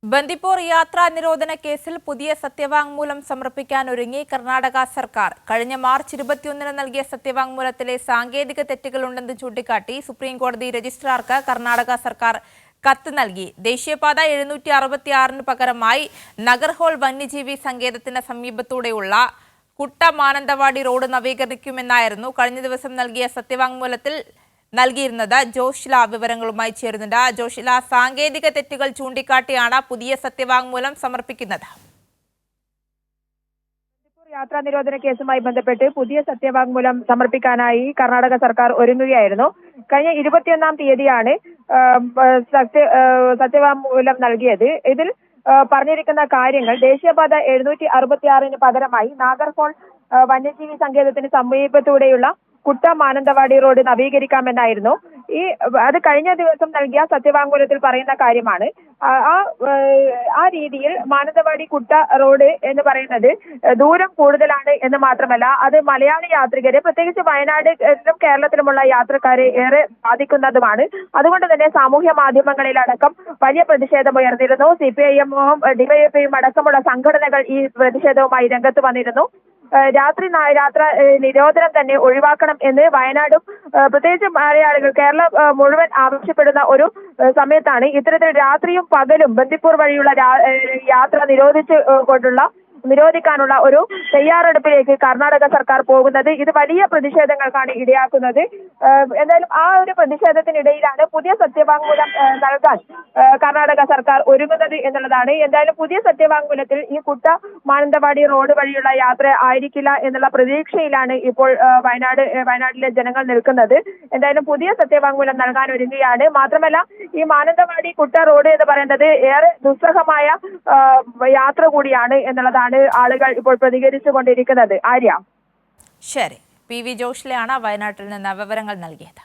ബന്ദിപ്പൂർ യാത്രാ നിരോധന കേസിൽ പുതിയ സത്യവാങ്മൂലം സമർപ്പിക്കാൻ ഒരുങ്ങി കർണാടക സർക്കാർ. കഴിഞ്ഞ മാർച്ച് 21 നൽകിയ സത്യവാങ്മൂലത്തിലെ സാങ്കേതിക തെറ്റുകളുണ്ടെന്ന് ചൂണ്ടിക്കാട്ടി സുപ്രീംകോടതി രജിസ്ട്രാർക്ക് കർണാടക സർക്കാർ കത്ത് നൽകി. ദേശീയപാത 766 പകരമായി നഗർഹോൾ വന്യജീവി സങ്കേതത്തിന് സമീപത്തൂടെയുള്ള കുട്ട മാനന്തവാടി റോഡ് നവീകരിക്കുമെന്നായിരുന്നു കഴിഞ്ഞ ദിവസം നൽകിയ സത്യവാങ്മൂലത്തിൽ നൽകിയിരുന്നത്. ജോഷില വിവരങ്ങളുമായി ചേരുന്നുണ്ട്. ജോഷില, സാങ്കേതിക തെറ്റുകൾ ചൂണ്ടിക്കാട്ടിയാണ് പുതിയ സത്യവാങ്മൂലം സമർപ്പിക്കുന്നത്. യാത്രാ നിരോധന കേസുമായി ബന്ധപ്പെട്ട് പുതിയ സത്യവാങ്മൂലം സമർപ്പിക്കാനായി കർണാടക സർക്കാർ ഒരുങ്ങുകയായിരുന്നു. കഴിഞ്ഞ 21 തീയതിയാണ് സത്യവാങ്മൂലം നൽകിയത്. ഇതിൽ പറഞ്ഞിരിക്കുന്ന കാര്യങ്ങൾ ദേശീയപാത 766 പകരമായി നാഗർഹോൾ വന്യജീവി സങ്കേതത്തിന് സമീപത്തൂടെയുള്ള കുട്ട മാനന്തവാടി റോഡ് നവീകരിക്കാമെന്നായിരുന്നു. അത് കഴിഞ്ഞ ദിവസം നൽകിയ സത്യവാങ്മൂലത്തിൽ പറയുന്ന കാര്യമാണ്. ആ രീതിയിൽ മാനന്തവാടി കുട്ട റോഡ് എന്ന് പറയുന്നത് ദൂരം കൂടുതലാണ് എന്ന് മാത്രമല്ല, അത് മലയാളി യാത്രികരെ, പ്രത്യേകിച്ച് വയനാടിലും കേരളത്തിലുമുള്ള യാത്രക്കാരെ ഏറെ ബാധിക്കുന്നതുമാണ്. അതുകൊണ്ട് തന്നെ സാമൂഹ്യ മാധ്യമങ്ങളിലടക്കം വലിയ പ്രതിഷേധം ഉയർന്നിരുന്നു. CPIM ഡിവൈഎഫ്ഐയും അടക്കമുള്ള സംഘടനകൾ ഈ പ്രതിഷേധവുമായി രംഗത്ത് വന്നിരുന്നു. യാത്ര നിരോധനം തന്നെ ഒഴിവാക്കണം എന്ന് വയനാടും പ്രത്യേകിച്ച് മലയാളികൾ, കേരളം മുഴുവൻ ആവശ്യപ്പെടുന്ന ഒരു സമയത്താണ് ഇത്തരത്തിൽ രാത്രിയും പകലും ബന്ദിപ്പൂർ വഴിയുള്ള യാത്ര നിരോധിക്കാനുള്ള ഒരു തയ്യാറെടുപ്പിലേക്ക് കർണാടക സർക്കാർ പോകുന്നത്. ഇത് വലിയ പ്രതിഷേധങ്ങൾക്കാണ് ഇടയാക്കുന്നത്. എന്തായാലും ആ ഒരു പ്രതിഷേധത്തിനിടയിലാണ് പുതിയ സത്യവാങ്മൂലം നൽകാൻ കർണാടക സർക്കാർ ഒരുങ്ങുന്നത് എന്നുള്ളതാണ്. എന്തായാലും പുതിയ സത്യവാങ്മൂലത്തിൽ ഈ കുട്ട മാനന്തവാടി റോഡ് വഴിയുള്ള യാത്ര ആയിരിക്കില്ല എന്നുള്ള പ്രതീക്ഷയിലാണ് ഇപ്പോൾ വയനാട്ടിലെ ജനങ്ങൾ നിൽക്കുന്നത്. എന്തായാലും പുതിയ സത്യവാങ്മൂലം നൽകാൻ ഒരുങ്ങുകയാണ്. മാത്രമല്ല, ഈ മാനന്തവാടി കുട്ട റോഡ് എന്ന് പറയുന്നത് ഏറെ ദുസ്സഹമായ യാത്ര കൂടിയാണ് എന്നുള്ളതാണ് ആളുകൾ ഇപ്പോൾ പ്രതികരിച്ചു കൊണ്ടിരിക്കുന്നത്. ആര്യ, ശരി. PV ജോഷിലെയാണ് വയനാട്ടിൽ നിന്ന് വിവരങ്ങൾ നൽകിയത്.